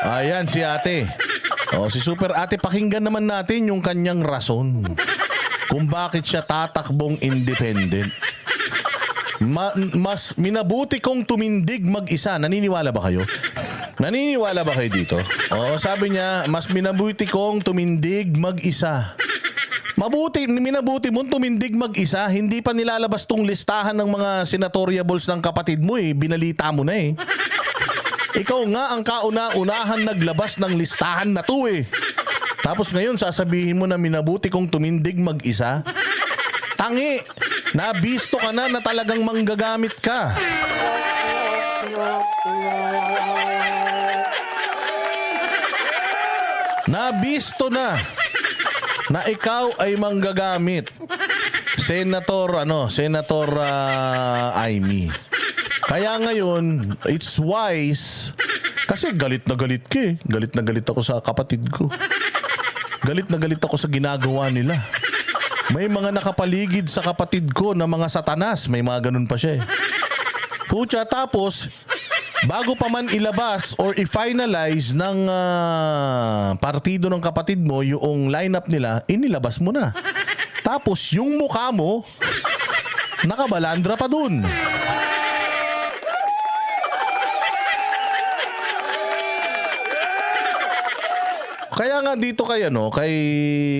Ayan si ate. Si Super Ate, pakinggan naman natin yung kanyang rason kung bakit siya tatakbong independent. Mas minabuti kong tumindig mag-isa. Naniniwala ba kayo? Naniniwala ba kayo dito? Sabi niya, mas minabuti kong tumindig mag-isa. Minabuti mong tumindig mag-isa. Hindi pa nilalabas tong listahan ng mga senatoriables ng kapatid mo eh. Binalita mo na eh. Ikaw nga ang kauna-unahan naglabas ng listahan na to eh. Tapos ngayon sasabihin mo na minabuti kong tumindig mag-isa? Tangi! Nabisto ka na talagang manggagamit ka. Nabisto na ikaw ay manggagamit. Senator Amy. Kaya ngayon, it's wise kasi galit na galit ka eh. Galit na galit ako sa kapatid ko. Galit na galit ako sa ginagawa nila. May mga nakapaligid sa kapatid ko na mga satanas. May mga ganun pa siya eh. Pucha, tapos bago pa man ilabas or i-finalize ng partido ng kapatid mo yung lineup nila, inilabas mo na. Tapos yung mukha mo nakabalandra pa dun. Kaya nga dito kay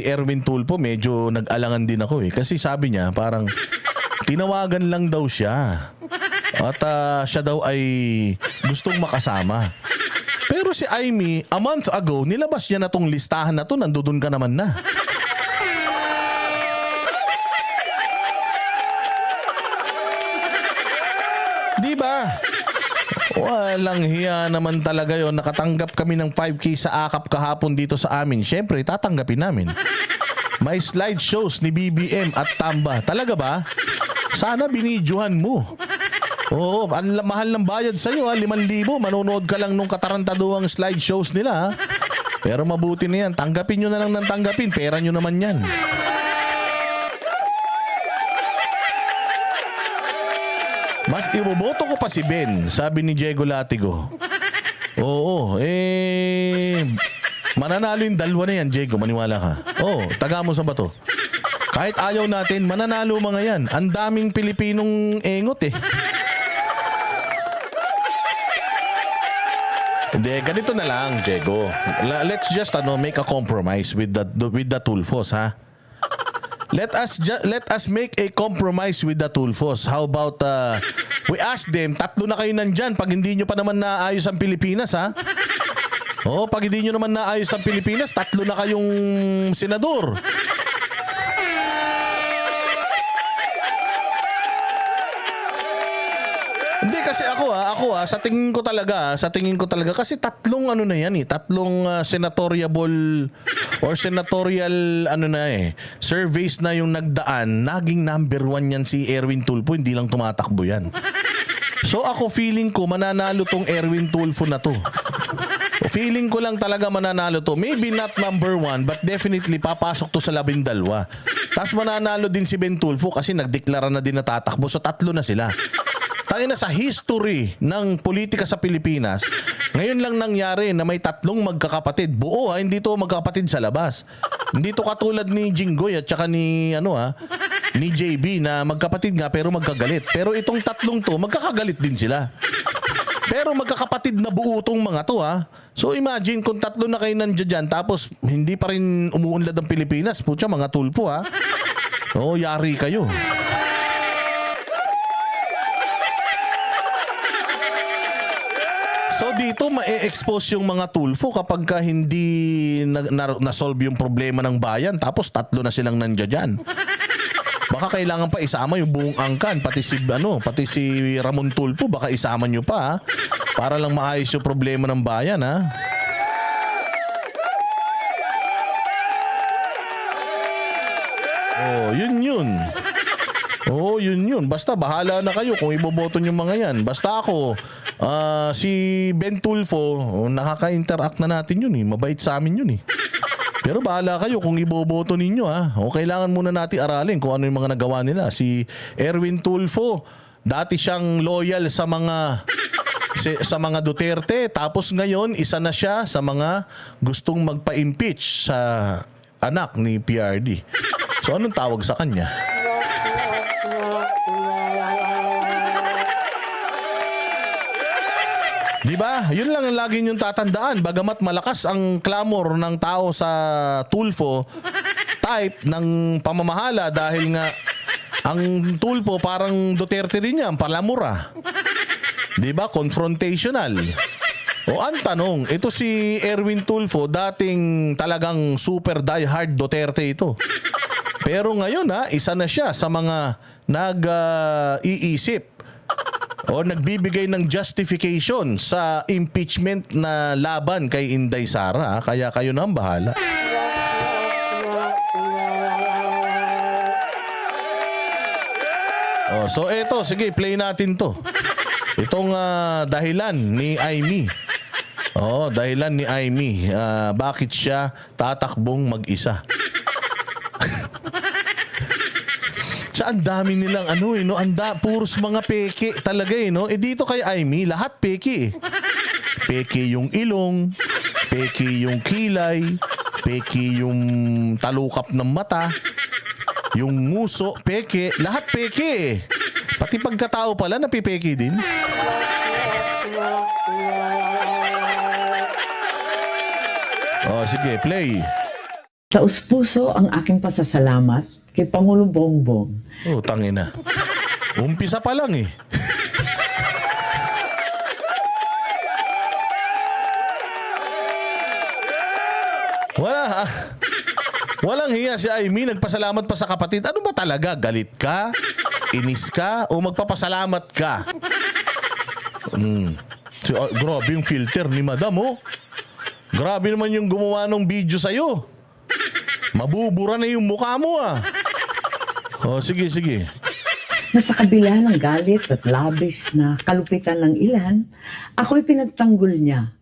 Erwin Tulfo medyo nag-alangan din ako eh. Kasi sabi niya parang tinawagan lang daw siya. At siya daw ay gustong makasama. Pero si Amy, a month ago, nilabas niya na tong listahan na to, nandoon ka naman na. Di ba? Walang hiya naman talaga yon. Nakatanggap kami ng 5K sa akap kahapon dito sa amin. Siyempre, tatanggapin namin. May slideshows ni BBM at Tamba. Talaga ba? Sana binidyohan mo. Oo, mahal ng bayad sa'yo ha. 5,000. Manonood ka lang nung katarantaduang slideshows nila ha. Pero mabuti na yan. Tanggapin nyo na lang ng tanggapin. Pera nyo naman yan. Mas iboboto ko pa si Ben, sabi ni Diego Latigo. Oo, mananalo yung dalawa na yan, Diego, maniwala ka. Taga mo sa bato. Kahit ayaw natin, mananalo mga yan. Ang daming Pilipinong engot eh. Hindi, ganito na lang, Diego. Let's just make a compromise with the Tulfos, ha? Let us make a compromise with the Tulfos. How about we ask them, 3 na kayo nandyan pag hindi nyo pa naman naayos ang Pilipinas, ha? Pag hindi nyo naman naayos ang Pilipinas, 3 na kayong senador. Hindi kasi ako sa tingin ko talaga kasi 3 na yan eh, 3 senatoriable or senatorial surveys na yung nagdaan, naging number 1 yan si Erwin Tulfo, hindi lang tumatakbo yan. So ako feeling ko mananalo tong Erwin Tulfo na to. Feeling ko lang talaga mananalo to. Maybe not number 1 but definitely papasok to sa 12. Tapos mananalo din si Ben Tulfo kasi nagdeklara na din na tatakbo, so 3 na sila. Tangina, sa history ng politika sa Pilipinas, ngayon lang nangyari na may 3 magkakapatid. Buo hindi to magkakapatid sa labas. Hindi to katulad ni Jinggoy at saka ni ni JB na magkapatid nga pero magkagalit. Pero itong 3 to, magkakagalit din sila. Pero magkakapatid na buo tong mga to ha. So imagine kung 3 na kayo nandiyan dyan, tapos hindi pa rin umuunlad ang Pilipinas. Putya, mga Tulfo ha. Yari kayo. So dito ma-expose yung mga Tulfo kapag hindi na-solve yung problema ng bayan, tapos 3 na silang nandiyan. Baka kailangan pa isama yung buong angkan, pati si Ramon Tulfo, baka isama nyo pa ha? Para lang maayos yung problema ng bayan ha. Yun. Basta bahala na kayo kung iboboto nyo mga yan. Basta ako, si Ben Tulfo, nakaka-interact na natin yun eh. Mabait sa amin yun eh. Pero bahala kayo kung iboboto ninyo ha. Kailangan muna natin aralin kung ano yung mga nagawa nila. Si Erwin Tulfo, dati siyang loyal sa mga sa mga Duterte, tapos ngayon isa na siya sa mga gustong magpa-impeach sa anak ni PRD. So anong tawag sa kanya? Di ba? Yun lang ang lagi niyong tatandaan. Bagamat malakas ang clamor ng tao sa Tulfo type ng pamamahala dahil nga ang Tulfo parang Duterte din yan, palamura. Di ba? Confrontational. O ang tanong, ito si Erwin Tulfo, dating talagang super diehard Duterte ito. Pero ngayon isa na siya sa mga nag-iisip o nagbibigay ng justification sa impeachment na laban kay Inday Sara. Kaya kayo na ang bahala. So eto, sige, play natin to. Itong dahilan ni Aimee. Dahilan ni Aimee. Bakit siya tatakbong mag-isa? Ang dami nilang puros mga peke talaga dito kay Aimee, lahat peke Peke yung ilong, peke yung kilay, peke yung talukap ng mata, yung nguso, peke, lahat peke Pati pagkatao pala napipeke din. Sige, play. Taus-puso ang aking pasasalamat kay Pangulo Bongbong. Tangina. Umpisa pa lang Walang hiya si Aimee, nagpasalamat pa sa kapatid. Ano ba talaga? Galit ka? Inis ka? O magpapasalamat ka? Grabe yung filter ni Madam, Grabe naman yung gumawa ng video sa'yo. Mabubura na yung mukha mo, sige. Na sa kabila ng galit at labis na kalupitan ng ilan, ako'y pinagtanggol niya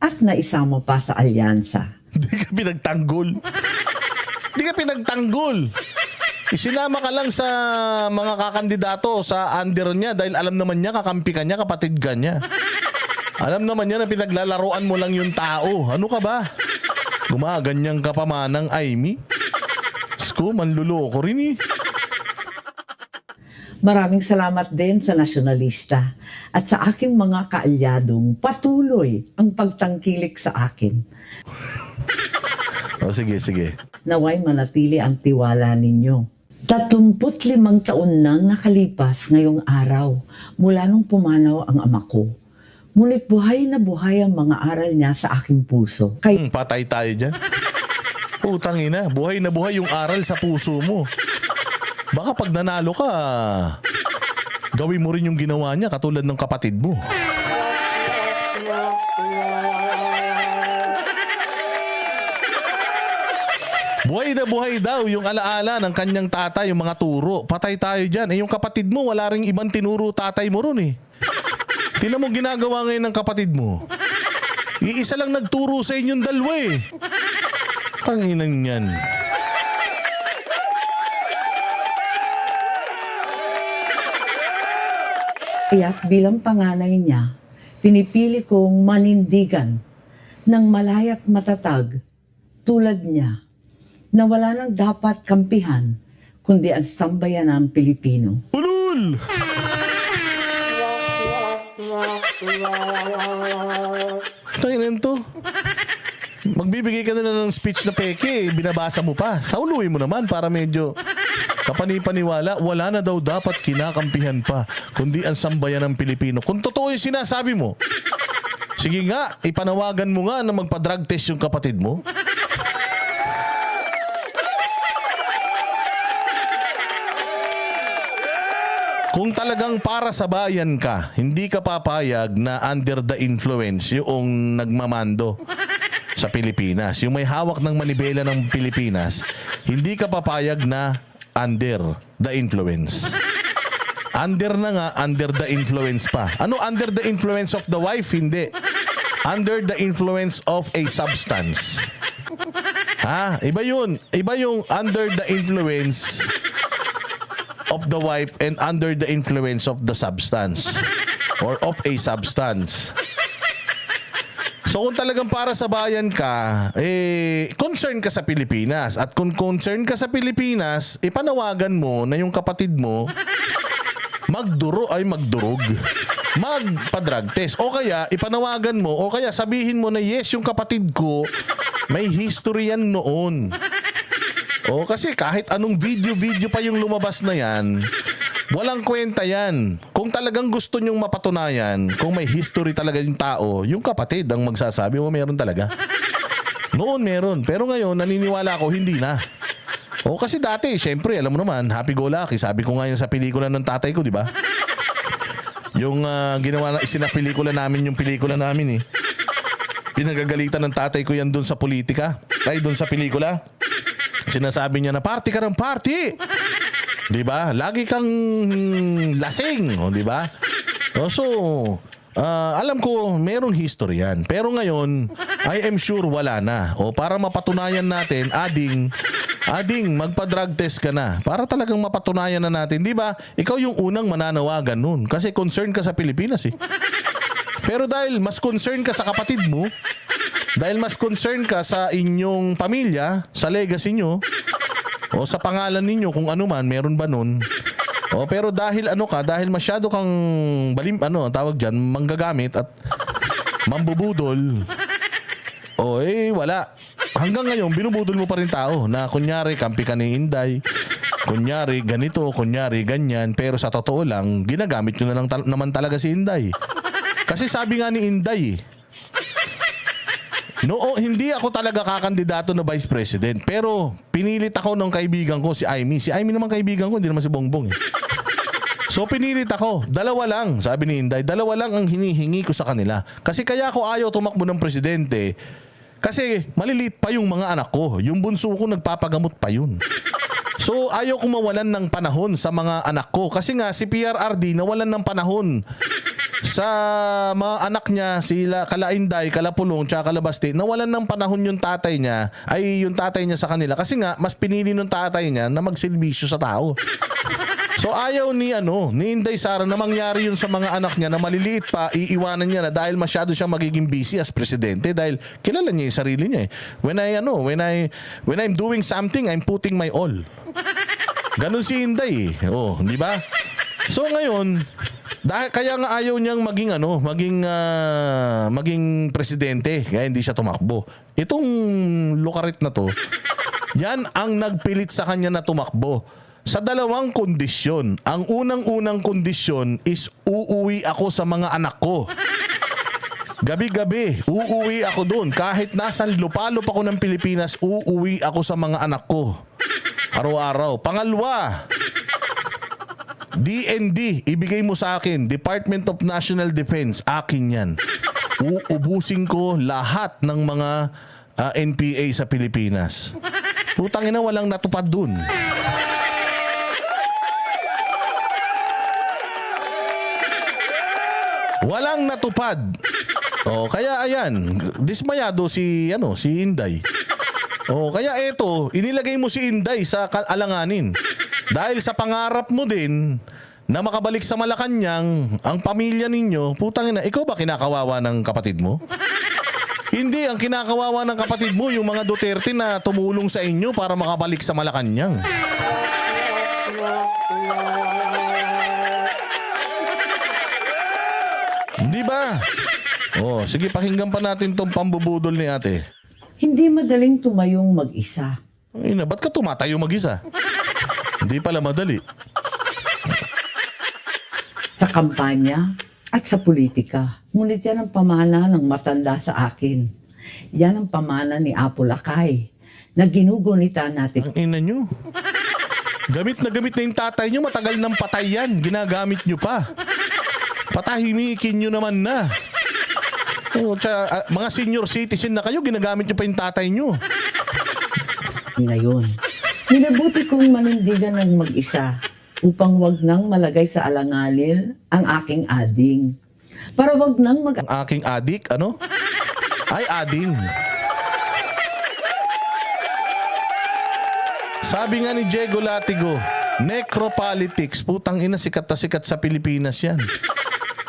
at naisama pa sa alyansa. Hindi ka pinagtanggol. Isinama ka lang sa mga kakandidato sa under niya dahil alam naman niya, kakampi ka niya, kapatid ka niya. Alam naman niya na pinaglalaruan mo lang yung tao. Ano ka ba? Gumaganyan ka pa manang Aimee? Sko, manluloko rin Maraming salamat din sa nasyonalista at sa aking mga kaalyadong patuloy ang pagtangkilik sa akin. Sige. Naway manatili ang tiwala ninyo. 35 taon nang nakalipas ngayong araw mula nung pumanaw ang ama ko. Ngunit buhay na buhay ang mga aral niya sa aking puso. Patay tayo dyan. Tangina, buhay na buhay yung aral sa puso mo. Baka pag nanalo ka, gawin mo rin yung ginawa niya katulad ng kapatid mo. Buhay na buhay daw yung alaala ng kanyang tatay, yung mga turo. Patay tayo dyan. Yung kapatid mo, wala ring ibang tinuro tatay mo ron Tingnan mo ginagawa ngayon ng kapatid mo. Iisa lang nagturo sa inyong dalawa Tanginan yan. Kaya't bilang panganay niya, pinipili kong manindigan ng malaya't matatag tulad niya na wala nang dapat kampihan kundi ang sambayanang Pilipino. Ulul! Tanginan to. Magbibigay ka na ng speech na peke, binabasa mo pa. Sauluin mo naman para medyo kapanipaniwala. Wala na daw dapat kinakampihan pa, kundi ang sambayan ng Pilipino. Kung totoo yung sinasabi mo, sige nga, ipanawagan mo nga na magpa-drug test yung kapatid mo. Kung talagang para sa bayan ka, hindi ka papayag na under the influence yung nagmamando sa Pilipinas. Yung may hawak ng manibela ng Pilipinas, hindi ka papayag na under the influence. Under na nga, under the influence pa. Ano under the influence of the wife? Hindi. Under the influence of a substance. Iba yun. Iba yung under the influence of the wife and under the influence of the substance. or of a substance. So kung talagang para sa bayan ka, concern ka sa Pilipinas. At kung concern ka sa Pilipinas, ipanawagan mo na yung kapatid mo magdurog, magpa-drug test. O kaya ipanawagan mo, o kaya sabihin mo na yes, yung kapatid ko may history yan noon. O kasi kahit anong video pa yung lumabas na yan, walang kwenta yan. Kung talagang gusto nyong mapatunayan, kung may history talaga yung tao, yung kapatid ang magsasabi mo meron talaga. Noon meron, pero ngayon naniniwala ako hindi na. O kasi dati, syempre, alam mo naman, happy-go-lucky. Sabi ko nga yun sa pelikula ng tatay ko, di ba? Yung ginawa na isinapelikula namin yung pelikula namin eh. Pinagagalitan ng tatay ko yan dun sa politika. Ay, dun sa pelikula. Sinasabi niya na party ka ng party. Di ba? Lagi kang lasing. O, di ba? O, so, alam ko, merong history yan. Pero ngayon, I am sure wala na. O, para mapatunayan natin, Ading, magpa-drug test ka na. Para talagang mapatunayan na natin. Di ba? Ikaw yung unang mananawagan nun. Kasi concern ka sa Pilipinas eh. Pero dahil mas concern ka sa kapatid mo, dahil mas concern ka sa inyong pamilya, sa legacy nyo, o sa pangalan ninyo, kung ano man, meron ba nun? O, pero dahil dahil masyado kang tawag dyan, manggagamit at mambubudol, wala. Hanggang ngayon, binubudol mo pa rin tao na kunyari, kampi ka ni Inday, kunyari, ganito, kunyari, ganyan, pero sa totoo lang, ginagamit nyo na lang naman talaga si Inday. Kasi sabi nga ni Inday, hindi ako talaga kakandidato na vice president, pero pinilit ako ng kaibigan ko, si Aimee. Si Aimee naman kaibigan ko, hindi naman si Bongbong eh. So pinilit ako, dalawa lang, sabi ni Inday, dalawa lang ang hinihingi ko sa kanila. Kasi kaya ako ayaw tumakbo ng presidente, kasi maliliit pa yung mga anak ko. Yung bunso ko nagpapagamot pa yun. So ayaw ko mawalan ng panahon sa mga anak ko. Kasi nga si PRRD nawalan ng panahon sa mga anak niya, sila Kalainday, Kalapulong, tsaka Kalabasti. Nawalan ng panahon yung tatay niya sa kanila. Kasi nga mas pinili ng tatay niya na magsilbisyo sa tao. So ayaw ni Inday Sara na mangyari yun sa mga anak niya na maliliit pa, iiwanan niya na dahil masyado siyang magiging busy as presidente dahil kilala niya yung sarili niya eh. When I'm doing something, I'm putting my all. Ganun si Inday eh. Oh, di ba? So ngayon, kaya nga ayaw niyang maging presidente, kaya hindi siya tumakbo. Itong lukarit na to, yan ang nagpilit sa kanya na tumakbo. Sa dalawang kondisyon. Ang unang-unang kondisyon is uuwi ako sa mga anak ko. Gabi-gabi, uuwi ako doon. Kahit nasan lupalop ako ng Pilipinas, uuwi ako sa mga anak ko. Araw-araw. Pangalawa, DND, ibigay mo sa akin. Department of National Defense, akin yan. Uubusin ko lahat ng mga NPA sa Pilipinas. Putang ina, walang natupad doon. Walang natupad. Kaya ayan, dismayado si Inday. Kaya eto, inilagay mo si Inday sa alanganin. Dahil sa pangarap mo din na makabalik sa Malacanang ang pamilya ninyo, putang ina, ikaw ba kinakawawa ng kapatid mo? Hindi, ang kinakawawa ng kapatid mo yung mga Duterte na tumulong sa inyo para makabalik sa Malacanang. Di ba? Sige, pakinggan pa natin tong pambubudol ni ate. Hindi madaling tumayong mag-isa. Ay na, ba't ka tumatayo mag-isa? Hindi pala madali. Sa kampanya at sa politika. Ngunit yan ang pamana ng matanda sa akin. Yan ang pamana ni Apo Lakay na ginugunita natin. Ang ina nyo. Gamit na yung tatay nyo. Matagal nang patay yan. Ginagamit nyo pa. Patahimikin nyo naman na. Mga senior citizen na kayo, ginagamit nyo pa yung tatay nyo. Ngayon, minabuti kong manindigan ng mag-isa upang wag nang malagay sa alanganin ang aking ading. Para wag nang Ang aking adik, ano? Ay, ading. Sabi nga ni Diego Latigo, necropolitics, putang ina, sikat na sikat sa Pilipinas yan.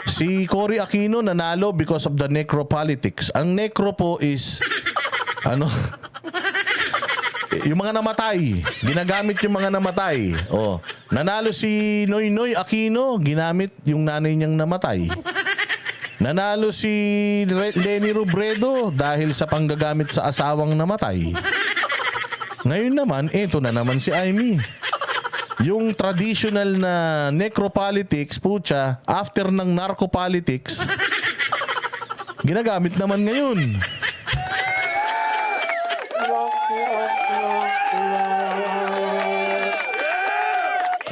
Si Cory Aquino nanalo because of the necropolitics. Ang necro po is ano? Yung mga namatay. Ginagamit yung mga namatay. Oh, nanalo si Noynoy Aquino, ginamit yung nanay niyang namatay. Nanalo si Lenny Robredo dahil sa panggagamit sa asawang namatay. Ngayon naman, eto na naman si Amy. Yung traditional na necropolitics, pucha, after ng narcopolitics, ginagamit naman ngayon.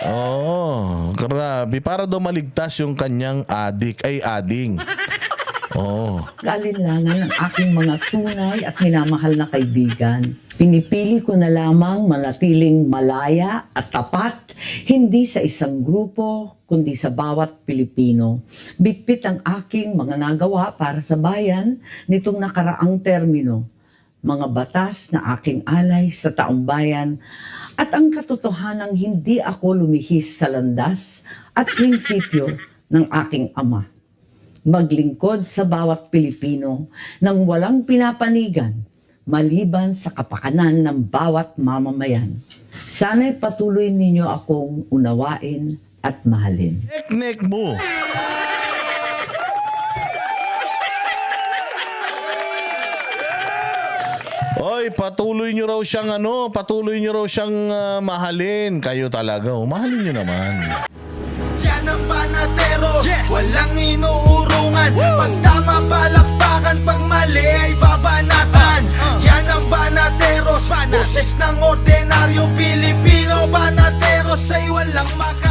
Oh, grabe. Para daw maligtas yung kanyang ading. Oh. Kaalinlangan ng aking mga tunay at minamahal na kaibigan. Pinipili ko na lamang manatiling malaya at tapat, hindi sa isang grupo, kundi sa bawat Pilipino. Bitbit ang aking mga nagawa para sa bayan nitong nakaraang termino. Mga batas na aking alay sa taong bayan at ang katotohanang hindi ako lumihis sa landas at prinsipyo ng aking ama. Maglingkod sa bawat Pilipino nang walang pinapanigan maliban sa kapakanan ng bawat mamamayan. Sana'y patuloy ninyo akong unawain at mahalin. Nek mo. Oy, patuloy nyo raw siyang mahalin. Kayo talaga, mahalin nyo naman. Yan ang banateros, walang inuurungan. Pag tama palakpakan, pag mali ay babanatan. Yan ang banateros, boses ng ordinaryong Pilipino. Banateros ay walang maka